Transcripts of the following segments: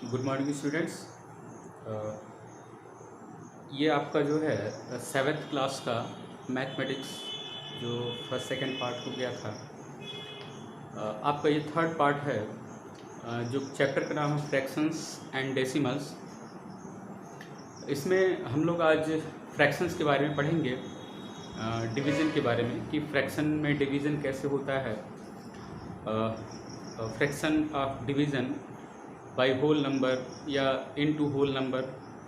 Good morning students. ये आपका जो है सेवेंथ क्लास का मैथमेटिक्स जो फर्स्ट सेकंड पार्ट हो गया था, आपका ये थर्ड पार्ट है। जो चैप्टर का नाम है फ्रैक्शंस एंड डेसिमल्स। इसमें हम लोग आज फ्रैक्शंस के बारे में पढ़ेंगे, डिवीज़न के बारे में कि फ्रैक्शन में डिवीज़न कैसे होता है, fraction of division by whole number या इनटू होल नंबर।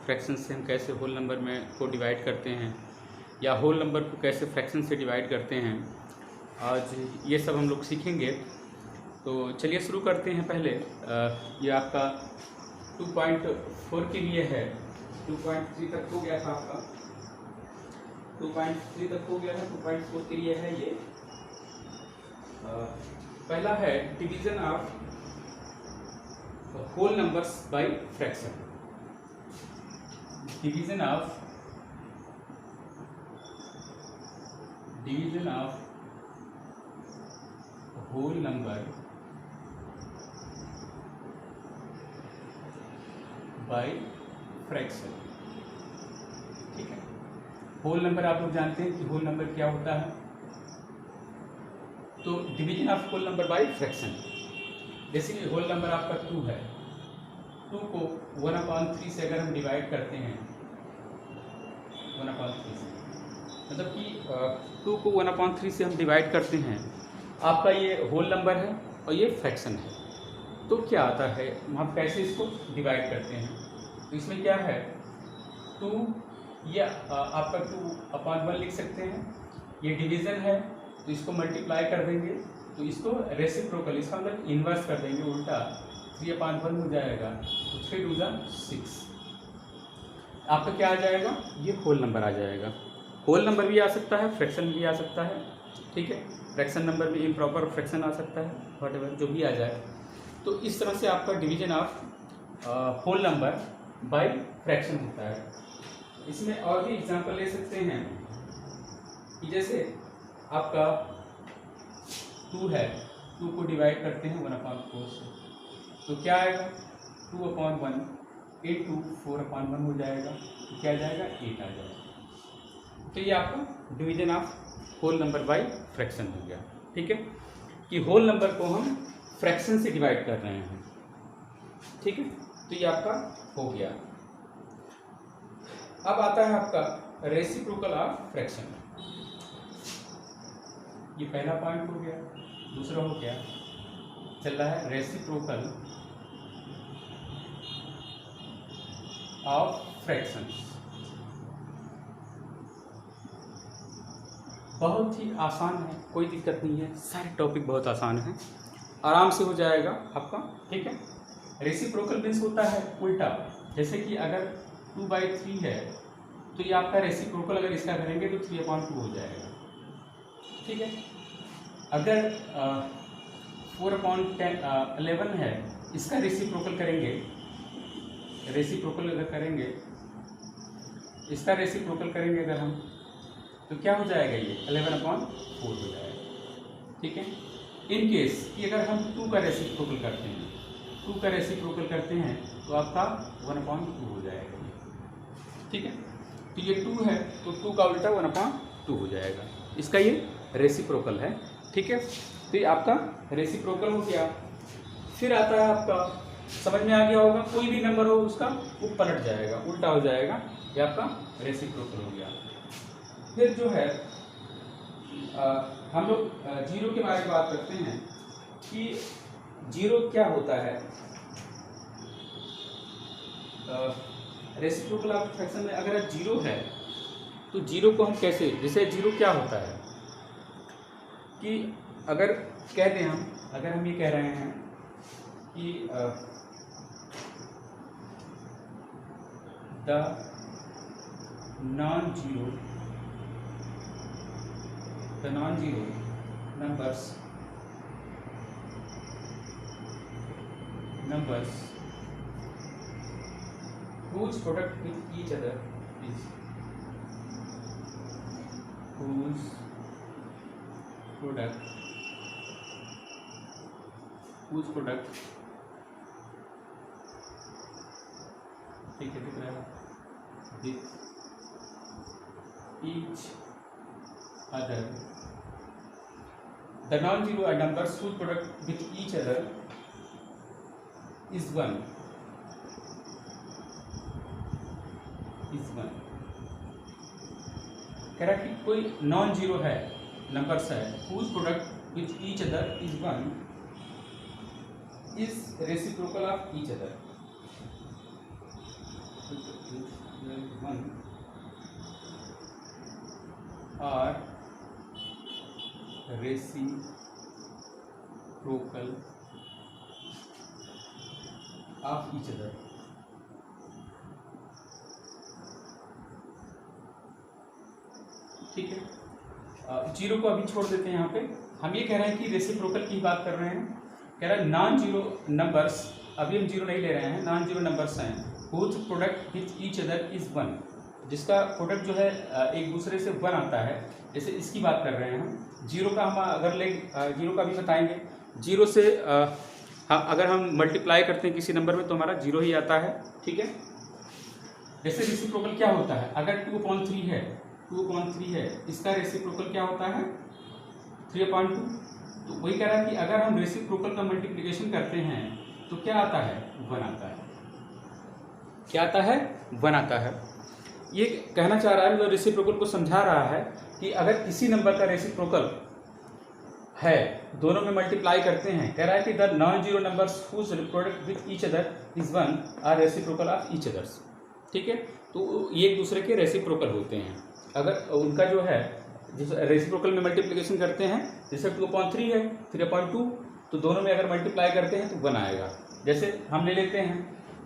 फ्रैक्शन से हम कैसे होल नंबर में को डिवाइड करते हैं या होल नंबर को कैसे फ्रैक्शन से डिवाइड करते हैं, आज ये सब हम लोग सीखेंगे। तो चलिए शुरू करते हैं। पहले ये आपका 2.4 के लिए है। 2.3 तक हो गया था आपका, 2.3 तक हो गया था, 2.4 के लिए है ये। पहला है division of whole numbers by fraction। division of whole number by fraction। ठीक है, होल नंबर आप लोग जानते हैं कि होल नंबर क्या होता है। तो division of whole number by fraction, जैसे कि होल नंबर आपका 2 है, 2 को 1/3 से अगर हम डिवाइड करते हैं, 1/3 से मतलब कि 2 को 1/3 से हम डिवाइड करते हैं, आपका ये होल नंबर है और ये फ्रैक्शन है। तो क्या आता है, हम कैसे इसको डिवाइड करते हैं। तो इसमें क्या है, 2 या आपका 2/1 लिख सकते हैं। ये डिवीज़न है तो इसको मल्टीप्लाई कर देंगे, तो इसको रेसिप्रोकल, इसका मतलब इन्वर्स कर देंगे, उल्टा 3/1 हो जाएगा। तो 3 2 6 आपका क्या आ जाएगा, ये होल नंबर आ जाएगा। होल नंबर भी आ सकता है, फ्रैक्शन भी आ सकता है। ठीक है, फ्रैक्शन नंबर भी इम्प्रॉपर फ्रैक्शन आ सकता है, व्हाटएवर जो भी आ जाए। तो इस तरह से आपका division of whole number by fraction होता है। इसमें और भी एग्जांपल ले सकते हैं कि जैसे आपका 2 है, 2 को डिवाइड करते हैं 1/4 से, तो क्या आएगा, 2/1 इंटू 4/1 हो जाएगा। तो क्या आ जाएगा, 8 आ जाएगा। तो ये आपका division of whole number by fraction हो गया। ठीक है, कि होल नंबर को हम फ्रैक्शन से डिवाइड कर रहे हैं। ठीक है, तो ये आपका हो गया। अब आता है आपका रेसिप्रोकल ऑफ फ्रैक्शन। ये पहला पॉइंट हो गया। दूसरा हो गया, चल रहा है रेसिप्रोकल ऑफ फ्रैक्शंस। बहुत ही आसान है, कोई दिक्कत नहीं है, सारे टॉपिक बहुत आसान है, आराम से हो जाएगा आपका। ठीक है, रेसिप्रोकल मीन्स होता है उल्टा। जैसे कि अगर 2/3 है तो ये आपका रेसिप्रोकल अगर इसका करेंगे तो 3/2 हो जाएगा। ठीक है, अगर 4/11 है, इसका रेसिप्रोकल करेंगे, रेसिप्रोकल अगर करेंगे, इसका रेसिप्रोकल करेंगे अगर हम, तो क्या हो जाएगा, ये 11/4 हो जाएगा। ठीक है, इन केस कि अगर हम 2 का रेसिप्रोकल करते हैं, 2 का रेसिप्रोकल करते हैं तो आपका 1/2 हो जाएगा। ठीक है, तो ये 2 है तो 2 का उल्टा 1/2 हो जाएगा, इसका ये रेसिप्रोकल है। ठीक है, तो ये आपका रेसिप्रोकल हो गया। फिर आता है आपका, समझ में आ गया होगा, कोई भी नंबर हो उसका वो पलट जाएगा, उल्टा हो जाएगा, ये आपका रेसिप्रोकल हो गया। फिर जो है हम लोग जीरो के बारे में बात करते हैं कि जीरो क्या होता है। रेसिप्रोकल ऑफ फ्रैक्शन में अगर जीरो है तो जीरो को हम कैसे, जैसे जीरो क्या होता है कि अगर कह दें हम, अगर हम ये कह रहे हैं कि the non zero numbers whose product with each other is whose product ठीक है, दिख रहा है, with each other the non zero numbers whose product with each other is one कह रहा कि कोई नॉन जीरो है नंबर्स है whose product with each other is one is reciprocal of each other one are reciprocal of each other. ठीक है, zero को अभी छोड़ देते हैं यहाँ पे। हम ये कह रहे हैं कि रेसिप्रोकल की बात कर रहे हैं। कह रहा है नॉन जीरो नंबर्स, अभी हम जीरो नहीं ले रहे हैं, नॉन जीरो नंबर्स हैं whose product with each other is one, जिसका प्रोडक्ट जो है एक दूसरे से वन आता है। जैसे इसकी बात कर रहे हैं हम। जीरो का हम अगर ले, जीरो का भी बताएंगे। जीरो से अगर हम मल्टीप्लाई करते हैं किसी नंबर में तो हमारा जीरो ही आता है। ठीक है, जैसे रेसिप्रोकल क्या होता है, अगर 2/3 है, 2/3 है, इसका रेसिप्रोकल क्या होता है 3/2। तो वही कह रहा है कि अगर हम रेसिप्रोकल का मल्टीप्लिकेशन करते हैं तो क्या आता है 1 आता है। क्या आता है 1 आता है। ये कहना चाह रहा है, मतलब रेसिप्रोकल को समझा रहा है कि अगर किसी नंबर का रेसिप्रोकल है, दोनों में मल्टीप्लाई करते हैं, कह रहा है कि the non zero numbers whose product with each other is one are reciprocal of each others. ठीक है, तो ये एक दूसरे के रेसिप्रोकल होते हैं। अगर उनका जो है जिस रेसिप्रोकल में मल्टीप्लिकेशन करते हैं, जैसे 2/3 है 3/2, तो दोनों में अगर मल्टीप्लाई करते हैं तो 1 आएगा। जैसे हम ले लेते हैं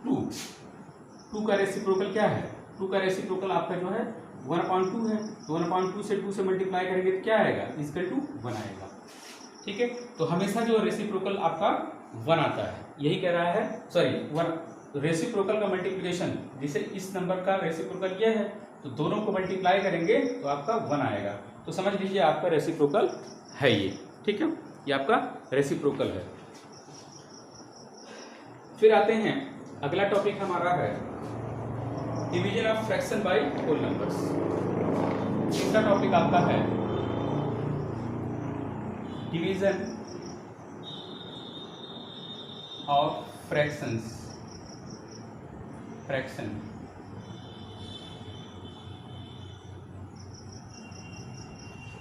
2 का रेसिप्रोकल क्या है, 2 का रेसिप्रोकल आपका जो है 1/2 है, तो 1/2 से 2 से मल्टीप्लाई करेंगे तो क्या आएगा, इक्वल टू 1 आएगा। ठीक है, तो हमेशा जो रेसिप्रोकल आपका 1 आता है, यही कह रहा है। सॉरी, 1 रेसिप्रोकल का मल्टीप्लिकेशन, जिसे इस नंबर का रेसिप्रोकल ये है, तो दोनों को मल्टीप्लाई करेंगे तो आपका 1 आएगा। तो समझ लीजिए आपका रेसिप्रोकल है ये। ठीक है, ये आपका रेसिप्रोकल है। फिर आते हैं, अगला टॉपिक हमारा है division of fraction by whole numbers. इसका टॉपिक आपका है division of fraction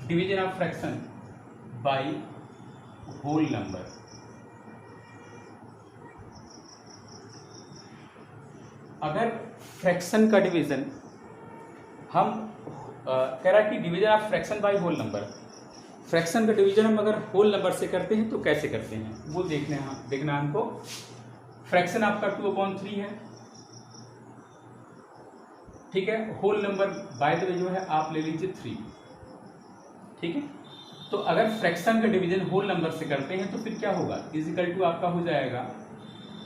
division of fraction by whole number. अगर फ्रैक्शन का डिवीजन हम कह रहा है कि division of fraction by whole number, fraction का डिवीजन हम अगर होल नंबर से करते हैं तो कैसे करते हैं वो देखना हमको। फ्रैक्शन आपका 2/3 है। ठीक है, whole number by the way जो है आप ले लीजिए 3। ठीक है, तो अगर फ्रैक्शन का डिवीजन होल नंबर से करते हैं तो फिर क्या होगा, इजिकल टू आपका हो जाएगा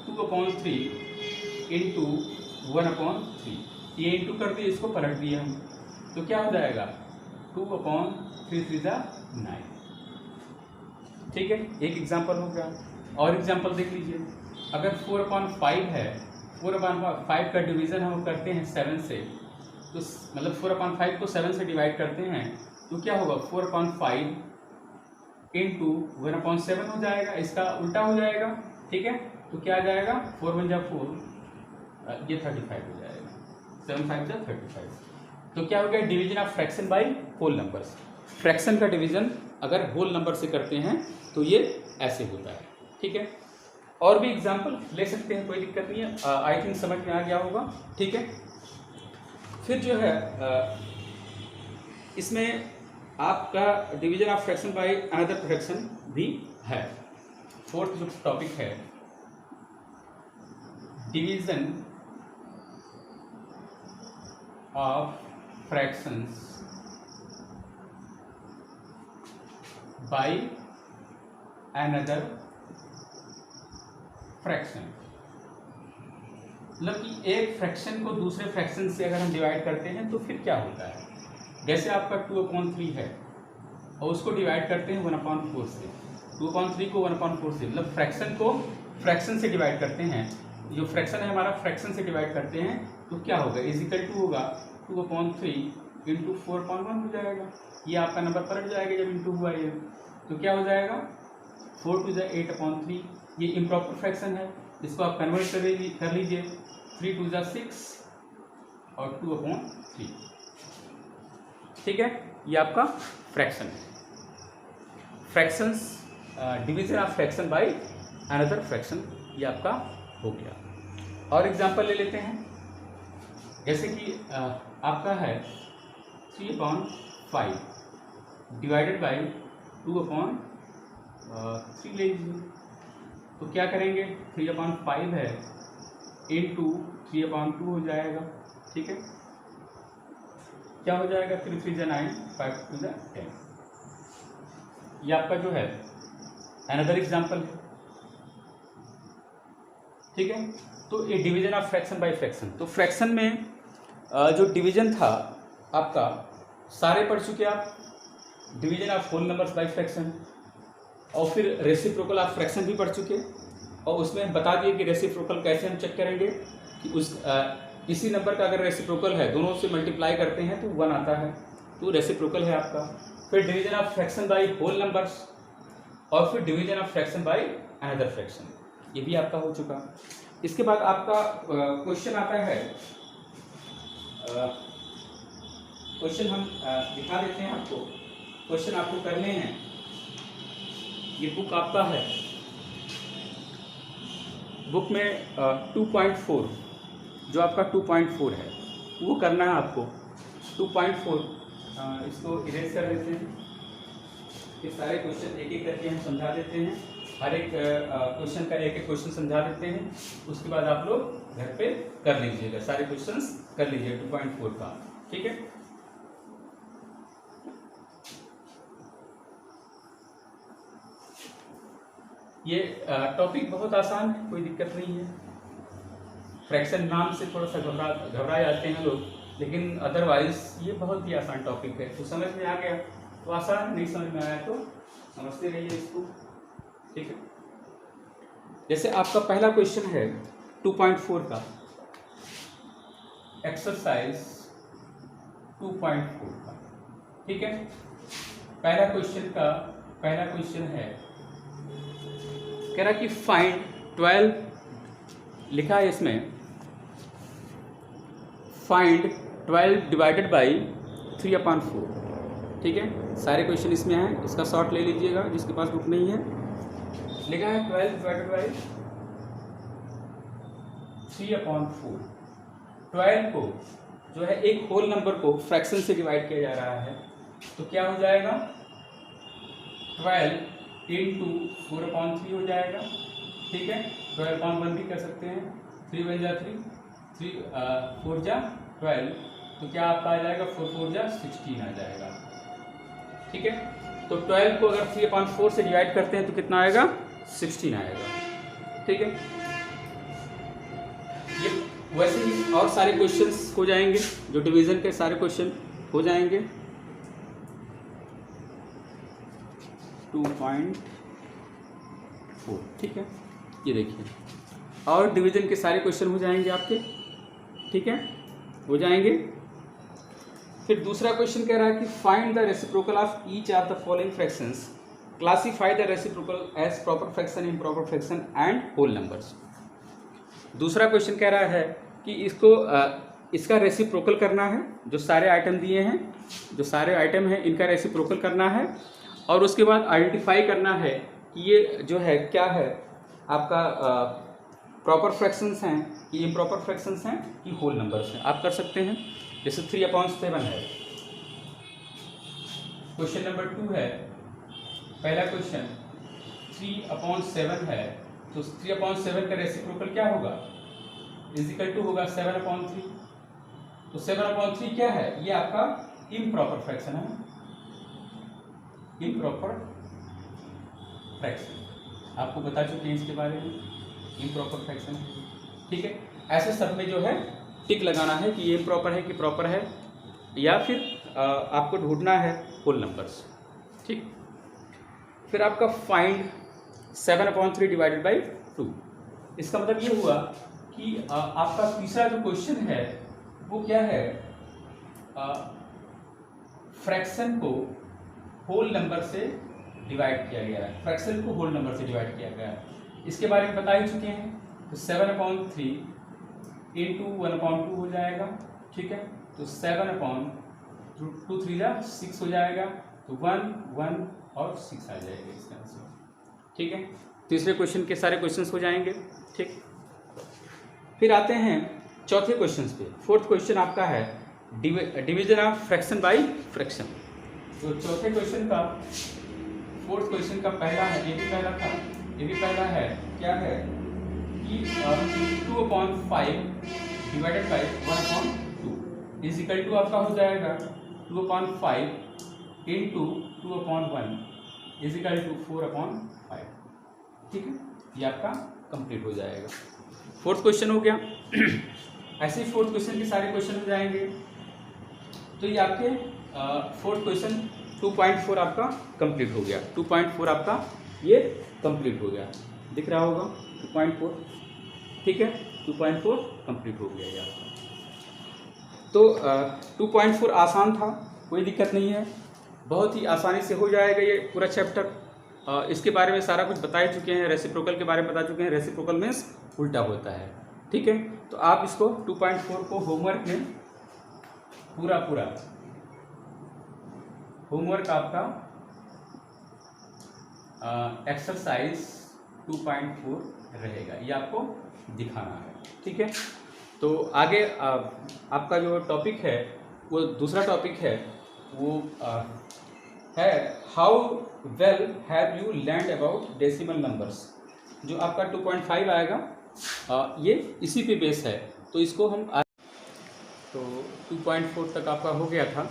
2/3 इंटू 1/3। ये इंटू कर दिए, इसको पलट दिए हम, तो क्या हो जाएगा 2/3 9। ठीक है, एक एग्जांपल हो गया। और एग्जांपल देख लीजिए, अगर 4/5 है, 4/5 का डिवीजन हम करते हैं 7 से, तो मतलब 4/5 को 7 से डिवाइड करते हैं तो क्या होगा 4/5 इंटू 1/7 हो जाएगा, इसका उल्टा हो जाएगा। ठीक है, तो क्या आ जाएगा 4 1 4, ये 35 हो जाएगा, 7 5 35। तो क्या हो गया division of fraction by whole numbers. Fraction का डिवीजन अगर होल नंबर से करते हैं तो ये ऐसे होता है। ठीक है, और भी एग्जांपल ले सकते हैं, कोई दिक्कत नहीं है। आई थिंक समझ में आ गया होगा। ठीक है, फिर जो है इसमें आपका division of fraction by another fraction भी है। फोर्थ जो टॉपिक है division of fractions bye another fraction. मतलब कि एक फ्रैक्शन को दूसरे फ्रैक्शन से अगर हम डिवाइड करते हैं तो फिर क्या होता है। जैसे आपका 2/3 है और उसको डिवाइड करते हैं 1/4 से, 2/3 को 1/4 से, मतलब फ्रैक्शन को फ्रैक्शन से डिवाइड करते हैं जो फ्रैक्शन है हमारा फ्रैक्शन से डिवाइड करते हैं तो क्या होगा, इज इक्वल टू होगा 2/3 इंटू 4/1 हो जाएगा। ये आपका नंबर पलट जाएगा जब इंटू हुआ ये, तो क्या हो जाएगा 4 टू 8/3। ये इम्प्रॉपर फ्रैक्शन है, इसको आप कन्वर्ट कर लीजिए 3 टू 6 और 2/3। ठीक है, ये आपका फ्रैक्शन है। Fractions, division of fraction by another fraction, ये आपका हो गया। और एग्जांपल ले लेते हैं, जैसे कि आपका है 3/5 डिवाइडेड बाय 2/3 ले लीजिए। तो क्या करेंगे, 3/5 है इंटू 3/2 हो जाएगा। ठीक है, क्या हो जाएगा 3 3 9 5 2 10। ये आपका जो है अनदर एग्जांपल है। ठीक है, तो ये division of fraction by fraction. तो फ्रैक्शन में जो डिवीजन था आपका सारे पढ़ चुके आप, division of whole numbers by fraction, और फिर रेसिप्रोकल ऑफ फ्रैक्शन भी पढ़ चुके, और उसमें बता दिए कि रेसिप्रोकल कैसे हम चेक करेंगे कि उस इसी नंबर का अगर रेसिप्रोकल है, दोनों से मल्टीप्लाई करते हैं तो 1 आता है, तो रेसिप्रोकल है आपका। फिर division of fraction by whole numbers, और फिर division of fraction by another fraction, ये भी आपका हो चुका। इसके बाद आपका क्वेश्चन आता है, क्वेश्चन हम दिखा देते हैं आपको। क्वेश्चन आपको करने हैं, ये बुक आपका है, बुक में 2.4 जो आपका 2.4 है वो करना है आपको। 2.4 इसको इरेज कर देते हैं, ये सारे क्वेश्चन एक एक करके हम समझा देते हैं, हर एक क्वेश्चन का एक एक क्वेश्चन समझा देते हैं, उसके बाद आप लोग घर पे कर लीजिएगा, सारे क्वेश्चंस कर लीजिए 2.4 का। ठीक है, ये टॉपिक बहुत आसान है, कोई दिक्कत नहीं है। फ्रैक्शन नाम से थोड़ा सा घबरा जाते हैं लोग, लेकिन अदरवाइज ये बहुत ही आसान टॉपिक है। तो समझ में आ गया तो आसान, नहीं समझ में आया तो समझते रहिए इसको। ठीक है, जैसे आपका पहला क्वेश्चन है 2.4 का, एक्सरसाइज 2.4 का। ठीक है, पहला क्वेश्चन है, कह रहा कि फाइंड 12, लिखा है इसमें फाइंड 12 डिवाइडेड बाई 3/4। ठीक है, सारे क्वेश्चन इसमें हैं, इसका शॉर्ट ले लीजिएगा जिसके पास बुक नहीं है। लिखा है 12 डिवाइडेड बाई 3/4। 12 को जो है एक होल नंबर को फ्रैक्शन से डिवाइड किया जा रहा है, तो क्या हो जाएगा 12 इंटू 4/3 हो जाएगा। ठीक है, 12/1 भी कर सकते हैं, 3 1 जा 3, 3 4 जा 12, तो क्या आपका आ जाएगा 4 4 जा 16 आ जाएगा। ठीक है, तो 12 को अगर 3/4 से डिवाइड करते हैं तो कितना आएगा 16 आएगा। ठीक है, ये वैसे ही और सारे क्वेश्चंस हो जाएंगे, जो डिवीजन के सारे क्वेश्चन हो जाएंगे। 2.4। ठीक है, ये देखिए, और डिवीजन के सारे क्वेश्चन हो जाएंगे आपके। ठीक है, हो जाएंगे। फिर दूसरा क्वेश्चन कह रहा है कि find the reciprocal of each of the following fractions, classify the reciprocal as proper fraction, improper fraction and whole numbers. दूसरा क्वेश्चन कह रहा है कि इसको इसका रेसिप्रोकल करना है, जो सारे आइटम दिए हैं, जो सारे आइटम हैं इनका रेसिप्रोकल करना है, और उसके बाद आइडेंटिफाई करना है कि ये जो है क्या है आपका प्रॉपर फ्रैक्शंस हैं कि इम्प्रॉपर फ्रैक्शंस हैं कि होल नंबर्स हैं। आप कर सकते हैं, जैसे 3/7 है। क्वेश्चन नंबर 2 है, पहला क्वेश्चन 3/7 है, तो 3/7 का रेसिप्रोकल क्या होगा, इक्वल टू होगा 7/3। तो 7/3 क्या है, ये आपका इम्प्रॉपर फ्रैक्शन है, इम्प्रॉपर फ्रैक्शन आपको बता चुके हैं इसके बारे में, इम्प्रॉपर फ्रैक्शन। ठीक है, ऐसे सब में जो है टिक लगाना है कि ये इम्प्रॉपर है कि प्रॉपर है, या फिर आपको ढूंढना है होल नंबर्स। ठीक, फिर आपका फाइंड 7/3 डिवाइडेड बाई 2। इसका मतलब ये हुआ कि आपका तीसरा जो क्वेश्चन है वो क्या है, फ्रैक्शन को होल नंबर से डिवाइड किया गया है, फ्रैक्शन को होल नंबर से डिवाइड किया गया है, इसके बारे में बता ही चुके हैं। तो 7/3 इंटू 1/2 हो जाएगा, ठीक है। तो 7/2 3 6 हो जाएगा, तो 1 1 और 6 आ जाएगा इसका आंसर, ठीक है। तीसरे क्वेश्चन के सारे क्वेश्चंस हो जाएंगे, ठीक। फिर आते हैं चौथे क्वेश्चन पे। फोर्थ क्वेश्चन आपका है division of fraction by fraction. तो चौथे क्वेश्चन का फोर्थ क्वेश्चन का पहला है, ये भी पहला था, ये भी पहला है, क्या है कि 2/5 divided by 1/2 is equal to आपका हो जाएगा 2/5 इंटू 2/1 इज इक्वल टू 4/5, ठीक है। ये आपका कंप्लीट हो जाएगा। फोर्थ क्वेश्चन हो गया। ऐसे ही फोर्थ क्वेश्चन के सारे क्वेश्चन हो जाएंगे। तो ये आपके फोर्थ क्वेश्चन 2.4 आपका कंप्लीट हो गया। 2.4 आपका ये कंप्लीट हो गया, दिख रहा होगा 2.4, ठीक है। 2.4 कंप्लीट हो गया ये आपका। तो 2.4 आसान था, कोई दिक्कत नहीं है, बहुत ही आसानी से हो जाएगा ये पूरा चैप्टर। इसके बारे में सारा कुछ बता ही चुके हैं, रेसिप्रोकल के बारे में बता चुके हैं। रेसिप्रोकल मीन्स उल्टा होता है, ठीक है। तो आप इसको 2.4 को होमवर्क में पूरा होमवर्क आपका एक्सरसाइज 2.4 रहेगा, ये आपको दिखाना है, ठीक है। तो आगे आपका जो टॉपिक है वो दूसरा टॉपिक है, वो है how well have you learned about decimal numbers. जो आपका 2.5 आएगा ये इसी पे बेस है, तो इसको हम तो 2.4 तक आपका हो गया था।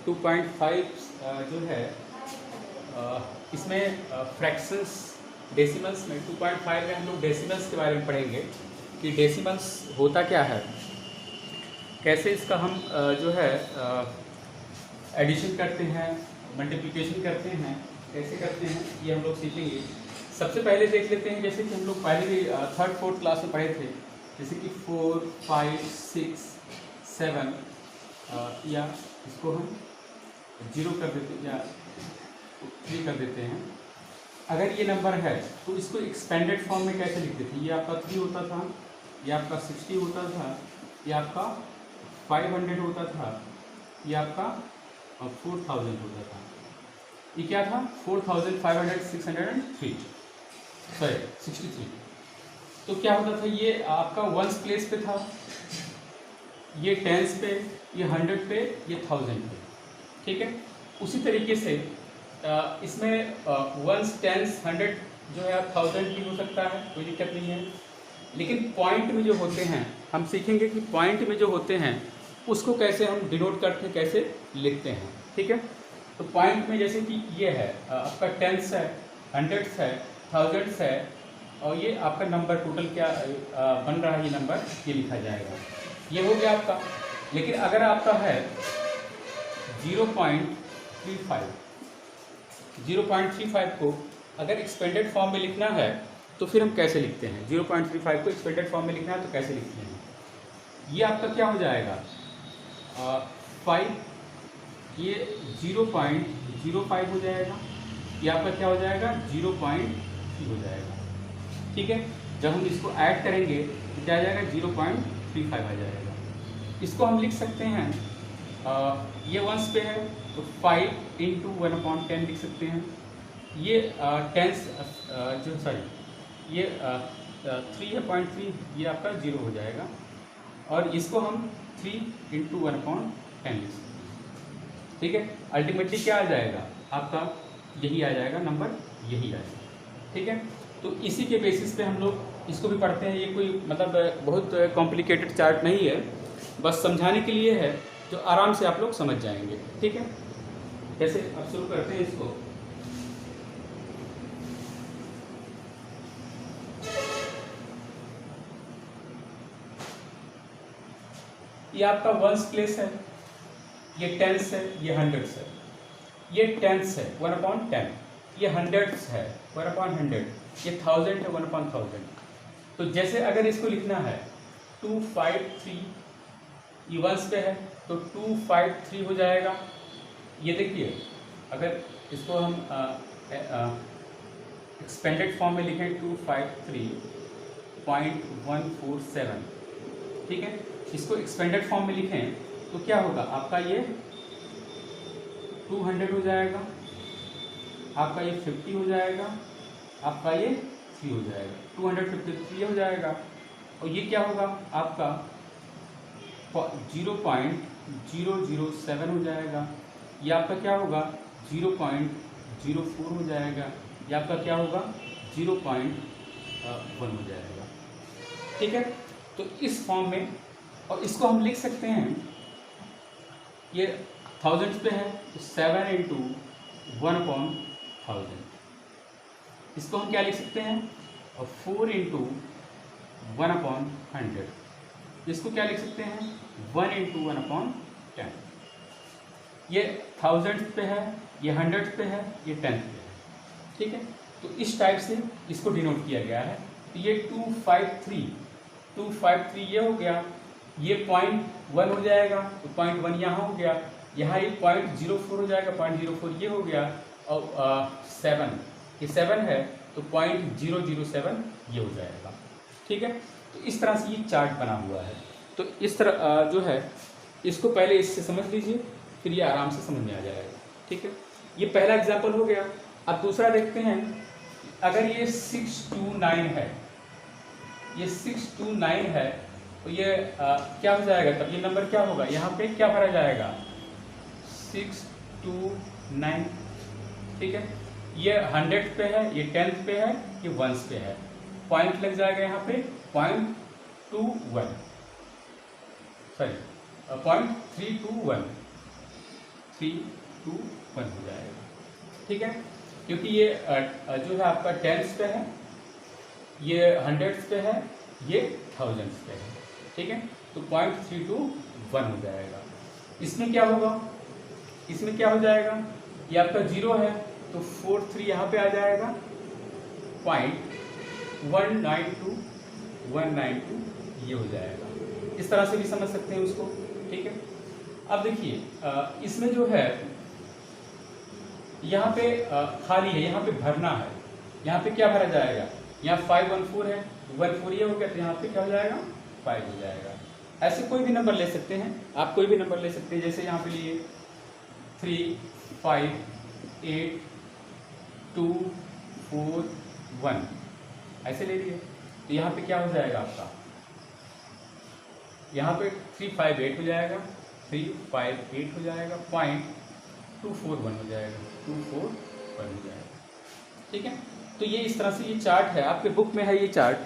2.5 जो है इसमें फ्रैक्शंस डेसिमल्स में 2.5 में हम लोग डेसिमल्स के बारे में पढ़ेंगे कि डेसिमल्स होता क्या है, कैसे इसका हम जो है एडिशन करते हैं, मल्टीप्लिकेशन करते हैं, कैसे करते हैं, ये हम लोग सीखेंगे। सबसे पहले देख लेते हैं, जैसे कि हम लोग पहले भी 3rd 4th क्लास में पढ़े थे, जैसे कि 4 5 6 7 या इसको हम 0 कर देते हैं या 3 कर देते हैं। अगर ये नंबर है तो इसको एक्सपेंडेड फॉर्म में कैसे लिखते थे, ये आपका 3 होता था, ये आपका 60 होता था, ये आपका 500 होता था, ये आपका 4000 होता था। ये क्या था 4500 63। तो क्या होता था, ये आपका वंस प्लेस पे था, ये टेंस पे, ये 100 पे, ये 1000 पे, ठीक है। उसी तरीके से इसमें वंस टेंस 100 जो है 1000 भी हो सकता है, कोई दिक्कत नहीं है। लेकिन पॉइंट में जो होते हैं हम सीखेंगे कि पॉइंट में जो होते हैं उसको कैसे हम डिनोट करते हैं, कैसे लिखते हैं, ठीक है। तो पॉइंट में जैसे कि ये है आपका टेंस है, 100 है, 1000 है, और ये आपका नंबर टोटल क्या बन रहा है, ये नंबर ये लिखा जाएगा, ये हो गया आपका। लेकिन अगर आपका है 0.35 को अगर एक्सपेंडेड फॉर्म में लिखना है तो फिर हम कैसे लिखते हैं, 0.35 को एक्सपेंडेड फॉर्म में लिखना है तो कैसे लिखते हैं। ये आपका क्या हो जाएगा 5, ये 0.05 हो जाएगा, ये आपका क्या हो जाएगा 0.3 हो जाएगा, ठीक है। जब हम इसको ऐड करेंगे तो क्या आ जाएगा 0.35 आ जाएगा। इसको हम लिख सकते हैं ये वंस पे है तो 5 इंटू 1/10 लिख सकते हैं। ये टेंस जो सॉरी ये 3 है 0.3, ये आपका 0 हो जाएगा, और इसको हम 3 इंटू 1/10 लिख सकते हैं, ठीक है। अल्टीमेटली क्या आ जाएगा आपका यही आ जाएगा, नंबर यही आएगा, ठीक है। तो इसी के बेसिस पे हम लोग इसको भी पढ़ते हैं। ये कोई मतलब बहुत कॉम्प्लिकेटेड चार्ट नहीं है, बस समझाने के लिए है, जो आराम से आप लोग समझ जाएंगे, ठीक है। जैसे अब शुरू करते हैं इसको। ये आपका वंस प्लेस है, ये टेंस है, ये हंड्रेड्स है, ये टेंस है 1/10, ये हंड्रेड्स है 1/100, ये 1000 है 1/1000, तो जैसे अगर इसको लिखना है 253, ये वंस पे है तो 253 हो जाएगा। ये देखिए अगर इसको हम एक्सपेंडेड फॉर्म में लिखें 253.147, ठीक है, इसको एक्सपेंडेड फॉर्म में लिखें तो क्या होगा आपका ये 200 हो जाएगा, आपका ये 50 हो जाएगा, आपका ये 3 हो जाएगा, 253 हो जाएगा। और ये क्या होगा आपका 0.007 हो जाएगा, ये आपका क्या होगा 0.04 हो जाएगा, ये आपका क्या होगा 0.1 हो जाएगा, ठीक है। तो इस फॉर्म में, और इसको हम लिख सकते हैं, ये थाउजेंड्स पे है तो 7 × 1/1000, इसको हम क्या लिख सकते हैं 4 × 1/100, इसको क्या लिख सकते हैं 1 × 1/10। ये थाउजेंड्स पे है, ये हंड्रेड्स पे है, ये टेंथ पे है, ठीक है। तो इस टाइप से इसको डिनोट किया गया है। तो ये 253 ये हो गया, ये 0.1 हो जाएगा तो 0.1 यहाँ हो गया, यहाँ ये 0.04 हो जाएगा, 0.04 ये हो गया, और 7 ये 7 है तो 0.007 ये हो जाएगा, ठीक है। तो इस तरह से ये चार्ट बना हुआ है। तो इस तरह जो है इसको पहले इससे समझ लीजिए, फिर ये आराम से समझ में आ जाएगा, ठीक है। ये पहला एग्जाम्पल हो गया। अब दूसरा देखते हैं, अगर ये 629 है, ये 629 है तो ये क्या हो जाएगा, तब ये नंबर क्या होगा, यहाँ पे क्या भरा जाएगा 629, ठीक है। ये 100 पे है, ये 10th पे है, ये 1s पे है, पॉइंट लग जाएगा यहाँ पे 0.21, सॉरी 0.321 हो जाएगा, ठीक है। क्योंकि ये जो है आपका 10th पे है, ये 100th पे है, ये 1000s पे है, ठीक है। तो 0.321 हो जाएगा। इसमें क्या होगा, इसमें क्या हो जाएगा, ये आपका 0 है तो 43 यहाँ पे आ जाएगा, 0.192 ये हो जाएगा। इस तरह से भी समझ सकते हैं उसको, ठीक है। अब देखिए इसमें जो है यहाँ पे खाली है, यहाँ पे भरना है, यहाँ पे क्या भरा जाएगा, यहाँ 514 है, 14 ये हो गया तो यहाँ पे क्या हो जाएगा 5 हो जाएगा। ऐसे कोई भी नंबर ले सकते हैं आप, कोई भी नंबर ले सकते हैं, जैसे यहाँ पे लिए 3 5 8 2 4 1 ऐसे ले लिए, तो यहाँ पे क्या हो जाएगा आपका, यहाँ पे 358 हो जाएगा, 358 हो जाएगा, 0.241 हो जाएगा, 241 हो जाएगा, ठीक है। तो ये इस तरह से ये चार्ट है, आपके बुक में है ये चार्ट।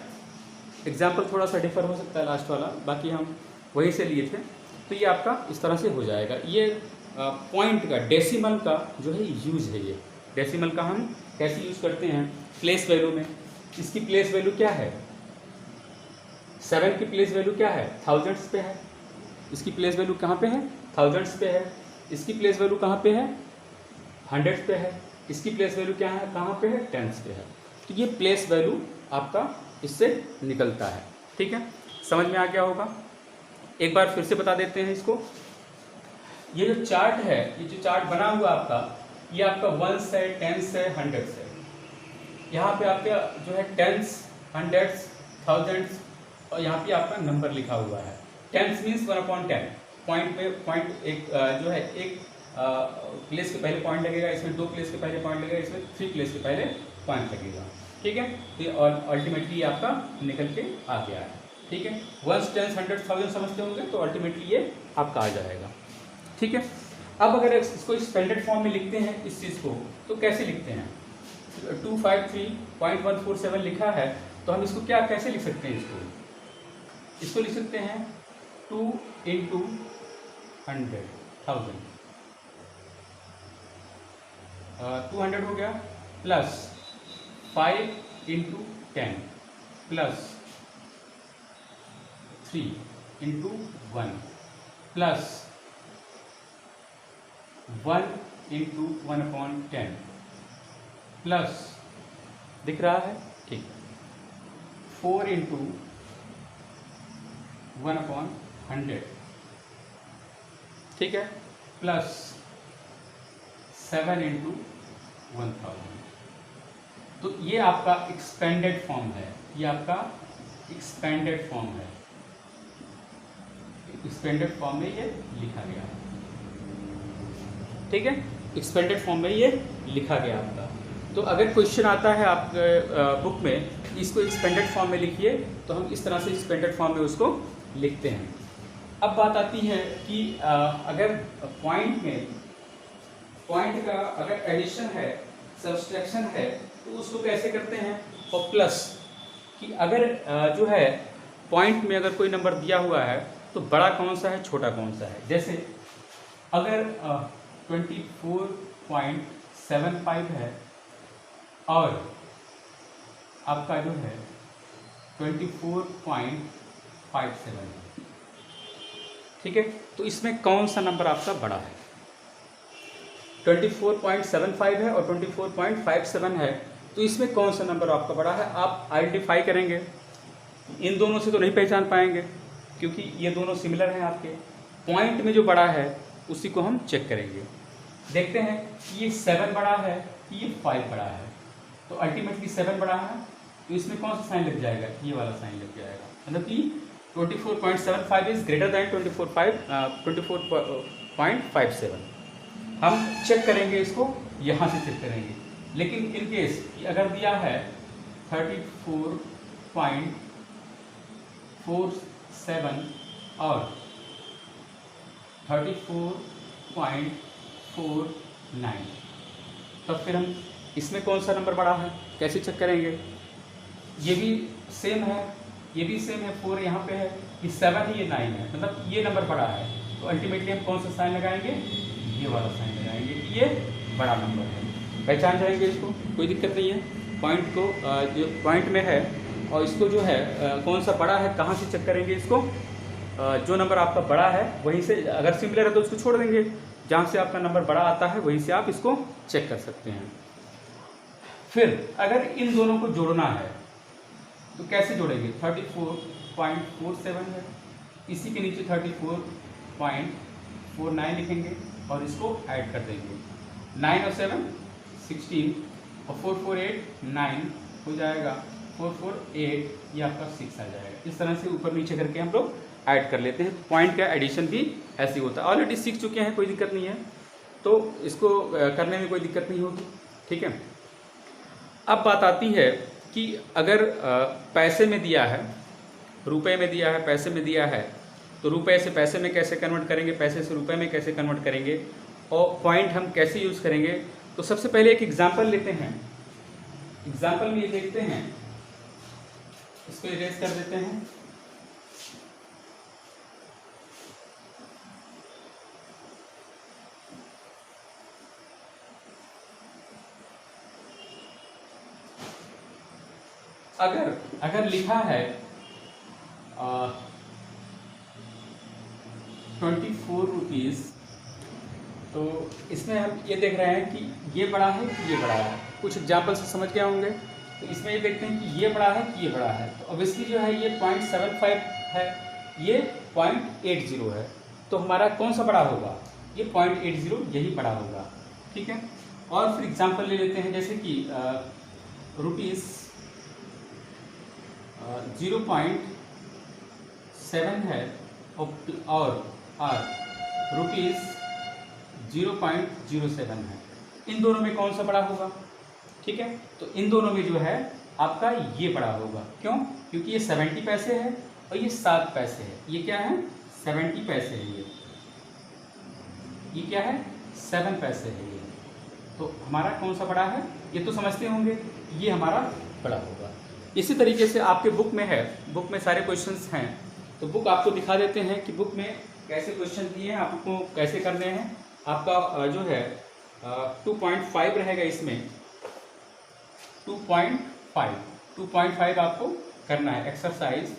एग्जाम्पल थोड़ा सा डिफर हो सकता है लास्ट वाला, बाकी हम वहीं से लिए थे। तो ये आपका इस तरह से हो जाएगा। ये पॉइंट का, डेसिमल का जो है यूज है, ये डेसिमल का हम कैसे यूज़ करते हैं प्लेस वैल्यू में। इसकी प्लेस वैल्यू क्या है, 7 की प्लेस वैल्यू क्या है, थाउजेंड्स पे है। इसकी प्लेस वैल्यू कहाँ पे है, थाउजेंड्स पे है। इसकी प्लेस वैल्यू कहाँ पे है, हंड्रेड्स पे है। इसकी प्लेस वैल्यू क्या है, कहाँ पे है, टेंस पे है। तो ये प्लेस वैल्यू आपका इससे निकलता है, ठीक है। समझ में आ गया होगा। एक बार फिर से बता देते हैं इसको। ये जो चार्ट है, ये जो चार्ट बना हुआ आपका, ये आपका 1s है, 10s है, 100s है। यहाँ पे आपका जो है 10s, 100s, 1000s और यहाँ पे आपका नंबर लिखा हुआ है। 10s means 1/10। पॉइंट पे पॉइंट एक जो है एक प्लेस के पहले पॉइंट लगेगा, इसमें 2 प्लेस के पहले पॉइंट लगेगा, इसमें 3 प्लेस के पहले पॉइंट लगेगा, ठीक है। तो अल्टीमेटली आपका निकल के आ गया है, ठीक है। 1s, 10s, 100s, 1000 समझते होंगे तो अल्टीमेटली ये आपका आ जाएगा, ठीक है। अब अगर इसको स्टैंडर्ड फॉर्म में लिखते हैं इस चीज़ को, तो कैसे लिखते हैं, 253.147 लिखा है तो हम इसको क्या कैसे लिख सकते हैं, इसको लिख सकते हैं 2 × 100, 200 हो गया, प्लस 5 × 10 प्लस 3 × 1 प्लस 1 × 1/10 प्लस, दिख रहा है, ठीक, 4 इंटू 1/100, ठीक है, प्लस 7 इंटू 1000। तो ये आपका एक्सपेंडेड फॉर्म है, ये आपका एक्सपेंडेड फॉर्म है, एक्सपेंडेड फॉर्म में ये लिखा गया, ठीक है, एक्सपेंडेड फॉर्म में ये लिखा गया आपका। तो अगर क्वेश्चन आता है आपके बुक में, इसको एक्सपेंडेड फॉर्म में लिखिए, तो हम इस तरह से एक्सपेंडेड फॉर्म में उसको लिखते हैं। अब बात आती है कि अगर पॉइंट में, पॉइंट का अगर एडिशन है, सब्सट्रैक्शन है, तो उसको कैसे करते हैं, और प्लस कि अगर जो है पॉइंट में अगर कोई नंबर दिया हुआ है तो बड़ा कौन सा है, छोटा कौन सा है। जैसे अगर 24.75 है और आपका जो है 24.57 है, ठीक है, तो इसमें कौन सा नंबर आपका बड़ा है। 24.75 है और 24.57 है, तो इसमें कौन सा नंबर आपका बड़ा है, आप आइडेंटिफाई करेंगे। इन दोनों से तो नहीं पहचान पाएंगे क्योंकि ये दोनों सिमिलर हैं आपके। पॉइंट में जो बड़ा है उसी को हम चेक करेंगे, देखते हैं कि ये 7 बड़ा है कि ये 5 बड़ा है। तो अल्टीमेटली 7 बड़ा है, तो इसमें कौन सा साइन लग जाएगा, ये वाला साइन लग जाएगा, मतलब कि 24.75 इज ग्रेटर दैन 24.57। हम चेक करेंगे इसको, यहाँ से चेक करेंगे। लेकिन इन केस अगर दिया है 34.47 और 34.49, तब फिर हम इसमें कौन सा नंबर बड़ा है कैसे चेक करेंगे। ये भी सेम है, ये भी सेम है, 4 यहाँ पे है, ये 7 है, ये 9 है, मतलब ये नंबर बड़ा है। तो अल्टीमेटली हम कौन सा साइन लगाएंगे, ये वाला साइन लगाएंगे कि ये बड़ा नंबर है। पहचान जाएंगे इसको, कोई दिक्कत नहीं है। पॉइंट को जो पॉइंट में है और इसको जो है कौन सा बड़ा है, कहाँ से चेक करेंगे इसको, जो नंबर आपका बड़ा है वहीं से, अगर सिमिलर है तो उसको छोड़ देंगे, जहाँ से आपका नंबर बड़ा आता है वहीं से आप इसको चेक कर सकते हैं। फिर अगर इन दोनों को जोड़ना है तो कैसे जोड़ेंगे, 34.47 है, इसी के नीचे 34.49 लिखेंगे और इसको ऐड कर देंगे। 9 और 7 16 और 448 9 हो जाएगा, 448 ये आपका 6 आ जाएगा। इस तरह से ऊपर नीचे करके हम लोग ऐड कर लेते हैं। पॉइंट का एडिशन भी ऐसे ही होता है। ऑलरेडी सीख चुके हैं, कोई दिक्कत नहीं है, तो इसको करने में कोई दिक्कत नहीं होगी, ठीक है। अब बात आती है कि अगर पैसे में दिया है, रुपए में दिया है, पैसे में दिया है, तो रुपए से पैसे में कैसे कन्वर्ट करेंगे, पैसे से रुपए में कैसे कन्वर्ट करेंगे, और पॉइंट हम कैसे यूज़ करेंगे। तो सबसे पहले एक एग्जांपल लेते हैं, एग्जांपल में ये देखते हैं, इसको इरेज कर देते हैं। अगर लिखा है 24 रुपीज़, तो इसमें हम ये देख रहे हैं कि ये बड़ा है कि ये बड़ा है। कुछ एग्जाम्पल से समझ गए होंगे। तो इसमें ये देखते हैं कि ये बड़ा है कि ये बड़ा है। तो ऑब्वियसली जो है ये 0.75 है, ये 0.80 है, तो हमारा कौन सा बड़ा होगा, ये 0.80 यही बड़ा होगा, ठीक है। और फिर एग्जाम्पल ले लेते हैं, जैसे कि रुपीज़ 0.7 है और रुपीज़ 0.07 है। इन दोनों में कौन सा बड़ा होगा, ठीक है। तो इन दोनों में जो है आपका ये बड़ा होगा, क्यों, क्योंकि ये 70 पैसे है और ये 7 पैसे है। ये क्या है, 70 पैसे है, ये क्या है, 7 पैसे है ये। तो हमारा कौन सा बड़ा है, ये तो समझते होंगे, ये हमारा बड़ा होगा। इसी तरीके से आपके बुक में है, बुक में सारे क्वेश्चंस हैं, तो बुक आपको दिखा देते हैं कि बुक में कैसे क्वेश्चन दिए हैं, आपको कैसे करने हैं। आपका जो है 2.5 रहेगा, इसमें 2.5 आपको करना है, एक्सरसाइज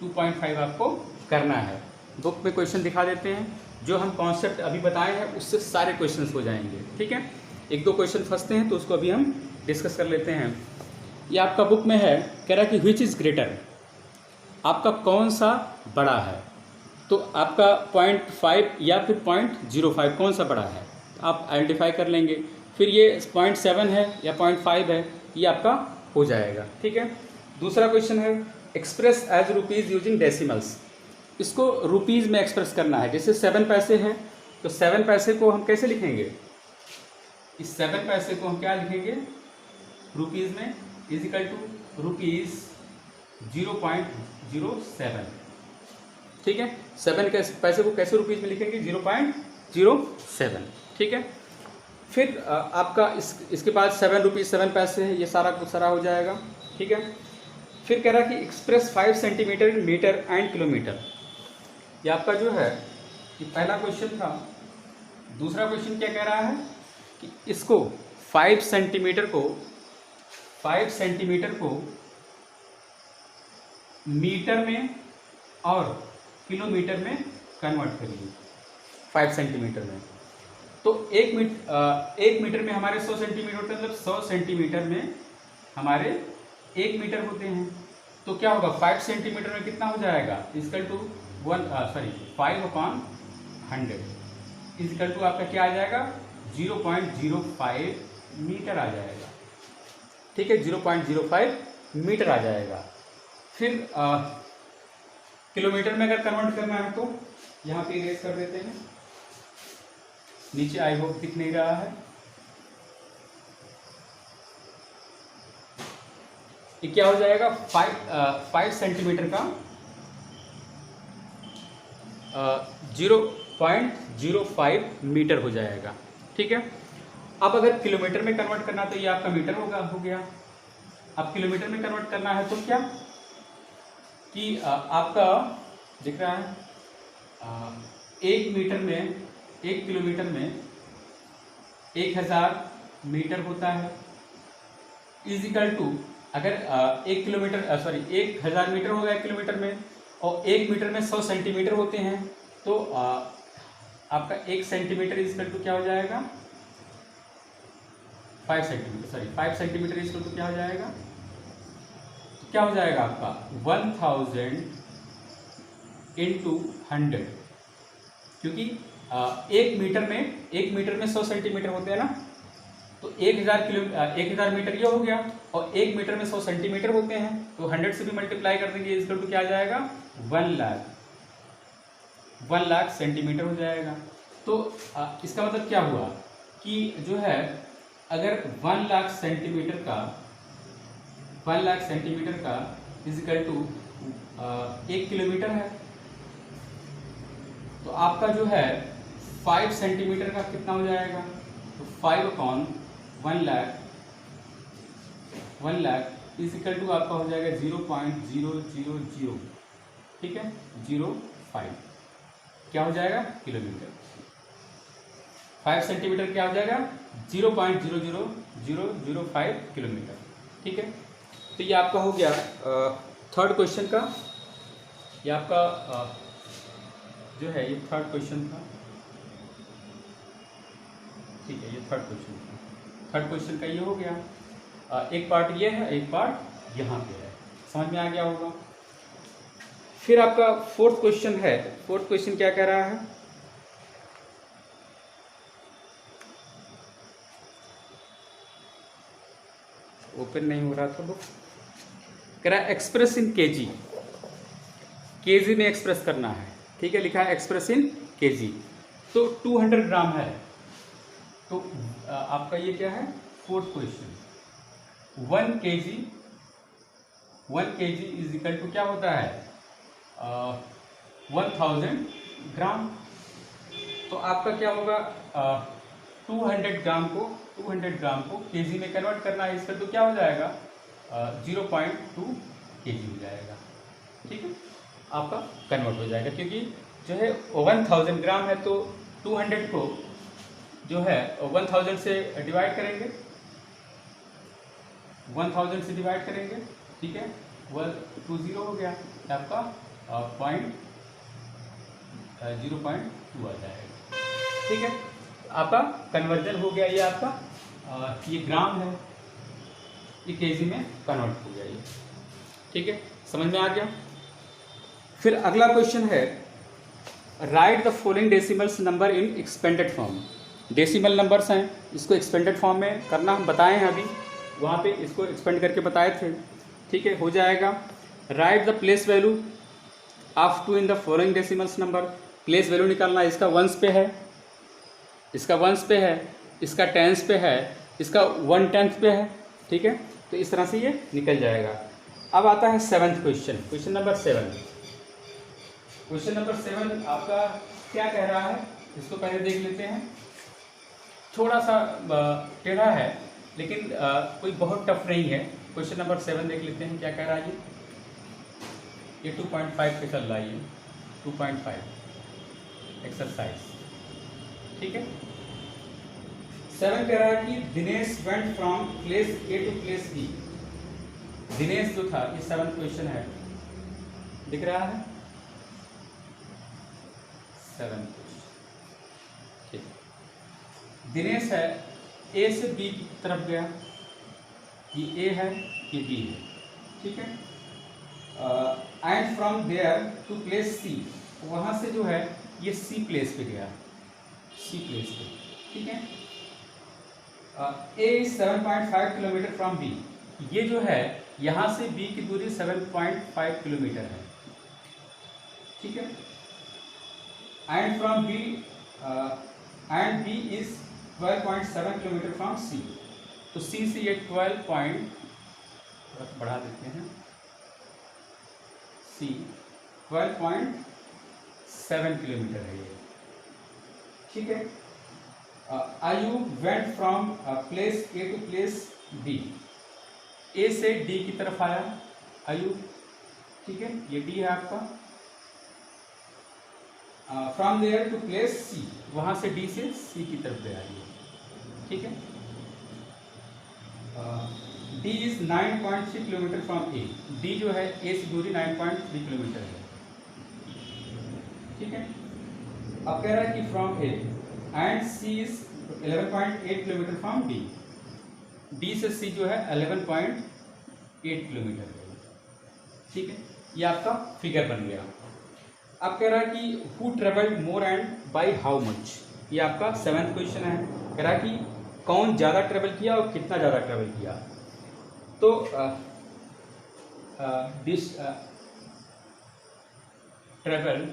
2.5 आपको करना है। बुक में क्वेश्चन दिखा देते हैं, जो हम कॉन्सेप्ट अभी बताए हैं उससे सारे क्वेश्चंस हो जाएंगे, ठीक है। 1-2 क्वेश्चन फंसते हैं तो उसको अभी हम डिस्कस कर लेते हैं। ये आपका बुक में है, कह रहा है कि विच इज़ ग्रेटर, आपका कौन सा बड़ा है। तो आपका 0.5 या फिर 0.05 कौन सा बड़ा है, आप आइडेंटिफाई कर लेंगे। फिर ये 0.7 है या 0.5 है, ये आपका हो जाएगा। ठीक है। दूसरा क्वेश्चन है express as rupees using decimals. इसको रुपीज़ में एक्सप्रेस करना है। जैसे 7 पैसे हैं तो 7 पैसे को हम कैसे लिखेंगे, इस 7 पैसे को हम क्या लिखेंगे रुपीज़ में, इज इक्वल टू रुपीज़ 0.07। ठीक है। 7 के पैसे को कैसे रुपीज़ में लिखेंगे, 0.07। ठीक है। फिर आपका इसके बाद 7 रुपीज़ 7 पैसे है, ये सारा कुछ सारा हो जाएगा। ठीक है। फिर कह रहा है कि express 5 centimetre in metre and kilometre. ये आपका जो है ये पहला क्वेश्चन था। दूसरा क्वेश्चन क्या कह रहा है कि इसको 5 सेंटीमीटर को मीटर में और किलोमीटर में कन्वर्ट करिए। 5 सेंटीमीटर में तो 1 मीटर में हमारे 100 सेंटीमीटर होते हैं, मतलब 100 सेंटीमीटर में हमारे 1 मीटर होते हैं। तो क्या होगा 5 सेंटीमीटर में कितना हो जाएगा, इक्वल टू 5/100 इक्वल टू आपका क्या आ जाएगा 0.05 मीटर आ जाएगा। ठीक है, 0.05 मीटर आ जाएगा। फिर किलोमीटर में अगर कन्वर्ट करना है तो यहाँ पे इरेज कर देते हैं, नीचे आई होप दिख नहीं रहा है। ये क्या हो जाएगा 5 सेंटीमीटर का 0.05 मीटर हो जाएगा। ठीक है। अब अगर किलोमीटर में कन्वर्ट करना तो ये आपका मीटर हो गया। अब किलोमीटर में कन्वर्ट करना है तो क्या कि आपका दिख रहा है 1 किलोमीटर में 1000 मीटर होता है, इज इक्वल टू अगर 1000 मीटर होगा 1 किलोमीटर में, और 1 मीटर में 100 सेंटीमीटर होते हैं, तो आपका 1 सेंटीमीटर इज इक्वल टू क्या हो जाएगा 5 सेंटीमीटर इज इक्वल टू क्या हो जाएगा, तो क्या हो जाएगा आपका 1000 × 100, क्योंकि 1 मीटर में 100 सेंटीमीटर होते हैं ना, तो 1000 मीटर ये हो गया, और 1 मीटर में 100 सेंटीमीटर होते हैं, तो 100 से भी मल्टीप्लाई कर देंगे, इज इक्वल टू क्या आ जाएगा 1 लाख सेंटीमीटर हो जाएगा। तो इसका मतलब क्या हुआ कि जो है अगर 1 लाख सेंटीमीटर का इज इक्वल टू 1 किलोमीटर है, तो आपका जो है 5 सेंटीमीटर का कितना हो जाएगा, तो 5/1 लाख इज इक्वल टू आपका हो जाएगा 0.000, ठीक है 05 क्या हो जाएगा किलोमीटर। 5 सेंटीमीटर क्या हो जाएगा 0.00005 किलोमीटर। ठीक है। तो ये आपका हो गया थर्ड क्वेश्चन का, ये आपका जो है ये थर्ड क्वेश्चन था। ठीक है, ये थर्ड क्वेश्चन का ये हो गया। एक पार्ट ये है, एक पार्ट यहाँ पे है, समझ में आ गया होगा। फिर आपका फोर्थ क्वेश्चन है। फोर्थ क्वेश्चन क्या कह रहा है, ओपन नहीं हो रहा था बुक, कह रहा है एक्सप्रेस इन केजी, केजी में एक्सप्रेस करना है। ठीक है, लिखा है एक्सप्रेस इन केजी, तो 200 ग्राम है, तो आपका ये क्या है fourth question, 1 kg is equal to क्या होता है 1000 ग्राम। तो आपका क्या होगा 200 ग्राम को केजी में कन्वर्ट करना है, इसका तो क्या हो जाएगा 0.2 केजी हो जाएगा। ठीक है, आपका कन्वर्ट हो जाएगा, क्योंकि जो है 1000 ग्राम है, तो 200 को जो है 1000 से डिवाइड करेंगे, 1000 से डिवाइड करेंगे। ठीक है, 120 हो गया आपका 0.2 आ जाएगा। ठीक है, आपका कन्वर्जन हो गया। ये आपका ये ग्राम है, ये केजी में कन्वर्ट हो गया ये। ठीक है, समझ में आ गया। फिर अगला क्वेश्चन है, right the following decimals number in expanded form. Decimal numbers हैं, इसको एक्सपेंडेड फॉर्म में करना हम बताए हैं अभी, वहाँ पे इसको एक्सपेंड करके बताए थे। ठीक है, हो जाएगा। Right the place value of 2 in the following decimals number. Place value निकालना, इसका वंस पे है, इसका वंस पे है, इसका टेंस पे है, इसका 1/10 पे है। ठीक है, तो इस तरह से ये निकल जाएगा। अब आता है 7th question, question number 7। Question number 7 आपका क्या कह रहा है, इसको पहले देख लेते हैं। थोड़ा सा टेढ़ा है, लेकिन कोई बहुत टफ नहीं है। क्वेश्चन नंबर 7 देख लेते हैं क्या कह रहा है। ये 2.5 पे चल रहा है, ये 2.5 एक्सरसाइज। ठीक है, 7 कह रहा है कि Dinesh went from place A to place B. Dinesh जो था, ये 7th क्वेश्चन है, दिख रहा है 7th क्वेश्चन। ठीक, दिनेश है, ए से बी की तरफ गया, ये ए है, ये बी है। ठीक है, and from there to place C, वहाँ से जो है ये सी प्लेस पे गया, सी प्लेस पे। ठीक है, ए इज 7.5 किलोमीटर फ्रॉम बी। ये जो है यहाँ से बी की दूरी 7.5 किलोमीटर है। ठीक है, and from B and B is 12.7 kilometer from C. तो सी से ये 12 पॉइंट बढ़ा देते हैं, सी 12.7 किलोमीटर है ये। ठीक है, Aayu went from place A to place B. A से डी की तरफ आया आयु। ठीक है, ये डी है आपका। फ्रॉम देयर टू प्लेस सी, वहां से डी से सी की तरफ गया ये। ठीक है, D is 9.3 kilometre from A. D जो है ए से दूरी 9.3 किलोमीटर है। ठीक है, अब कह रहा है कि from A and C is 11.8 kilometre from D. D से सी जो है 11.8 किलोमीटर है। ठीक है, ये आपका फिगर बन गया। अब कह रहा है कि who travelled more and by how much. ये आपका 7th क्वेश्चन है। कह रहा है कि कौन ज़्यादा ट्रेवल किया और कितना ज़्यादा ट्रेवल किया। तो travel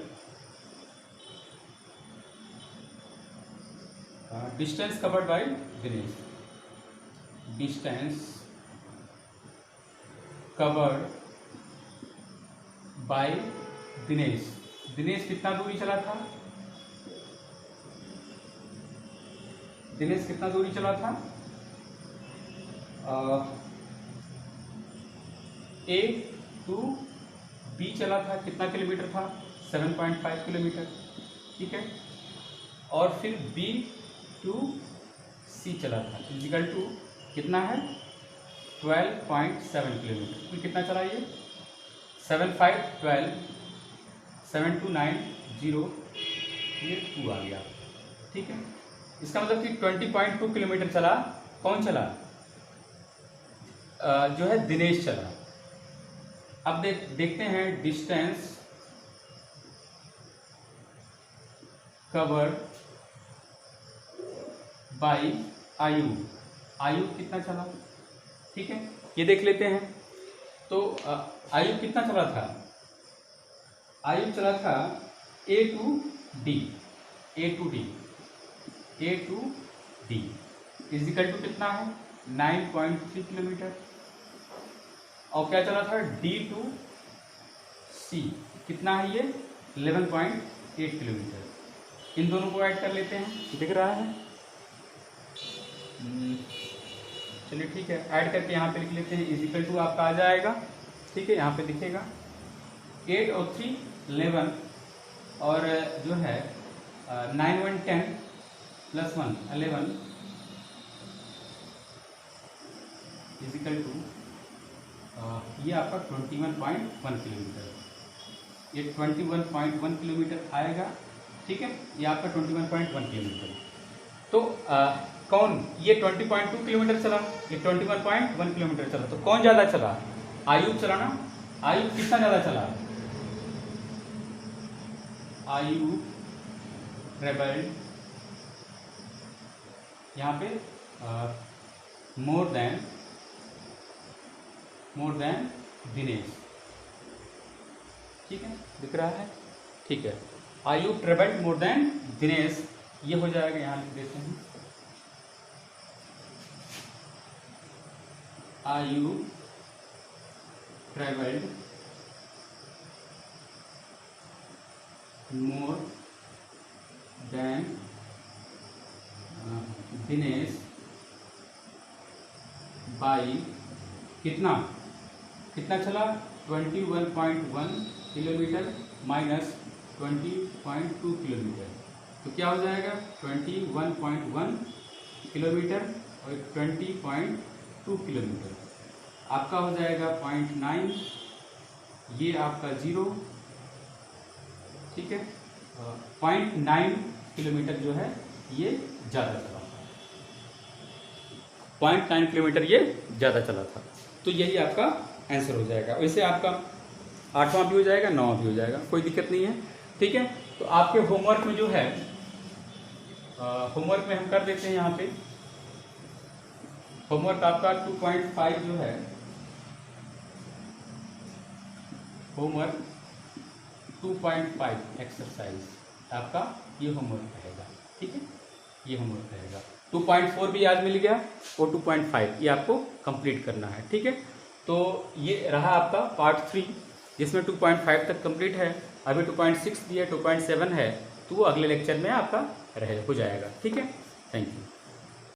distance covered by Dinesh. Distance covered by Dinesh. Dinesh कितना दूरी चला था, दिनेश कितना दूरी चला था, ए टू बी चला था, कितना किलोमीटर था, 7.5 किलोमीटर। ठीक है, और फिर बी टू सी चला था, इक्वल टू कितना है 12.7 किलोमीटर। कुल कितना चला ये 7 5 12 7 2 9 0, ये 2 आ गया। ठीक है, इसका मतलब कि 20.2 किलोमीटर चला। कौन चला, जो है दिनेश चला। अब देखते हैं डिस्टेंस कवर्ड बाय आयु। आयु कितना चला, ठीक है, ये देख लेते हैं। तो आयु कितना चला था, आयु चला था A to D, A to D, A to D equal to कितना है 9.3 किलोमीटर। और क्या चला था डी टू सी, कितना है ये 11.8 किलोमीटर। इन दोनों को ऐड कर लेते हैं, दिख रहा है। चलिए ठीक है, ऐड करके यहाँ पे लिख लेते हैं, इजिकल टू आपका आ जाएगा। ठीक है, यहाँ पे दिखेगा 8 और 3 11, और जो है 9 1 10 प्लस 1 11 इजिकल टू ये आपका 21.1 किलोमीटर। ये 21.1 किलोमीटर आएगा। ठीक है, ये आपका 21.1 किलोमीटर। तो कौन, ये 20.2 किलोमीटर चला, ये 21.1 किलोमीटर चला, तो कौन ज़्यादा चला, आयुब चला ना। आयुब कितना ज़्यादा चला, आयुब ट्रेवल्ड यहाँ पे मोर देन दिनेश, ठीक है, दिख रहा है, ठीक है। Ayub travelled more than Dinesh, ये हो जाएगा, यहाँ लिख देते हैं, Ayub travelled more than Dinesh by कितना चला, 21.1 किलोमीटर माइनस 20.2 किलोमीटर, तो क्या हो जाएगा 21.1 किलोमीटर और 20.2 किलोमीटर, आपका हो जाएगा 0.9, ये आपका 0, ठीक है। 0.9 किलोमीटर जो है ये ज़्यादा चला था, 0.9 किलोमीटर ये ज़्यादा चला था, तो यही आपका आंसर हो जाएगा। वैसे आपका 8वां भी हो जाएगा, 9वां भी हो जाएगा, कोई दिक्कत नहीं है, ठीक है। तो आपके होमवर्क में जो है, होमवर्क में हम कर देते हैं, यहाँ पे होमवर्क आपका 2.5 जो है, होमवर्क 2.5 एक्सरसाइज आपका ये होमवर्क रहेगा, ठीक है, ये होमवर्क रहेगा। 2.4 भी आज मिल गया और 2.5 ये आपको कंप्लीट करना है, ठीक है। तो ये रहा आपका पार्ट 3, जिसमें 2.5 तक कंप्लीट है, अभी 2.6 भी है, 2.7 है, तो वो अगले लेक्चर में आपका हो जाएगा, ठीक है। Thank you.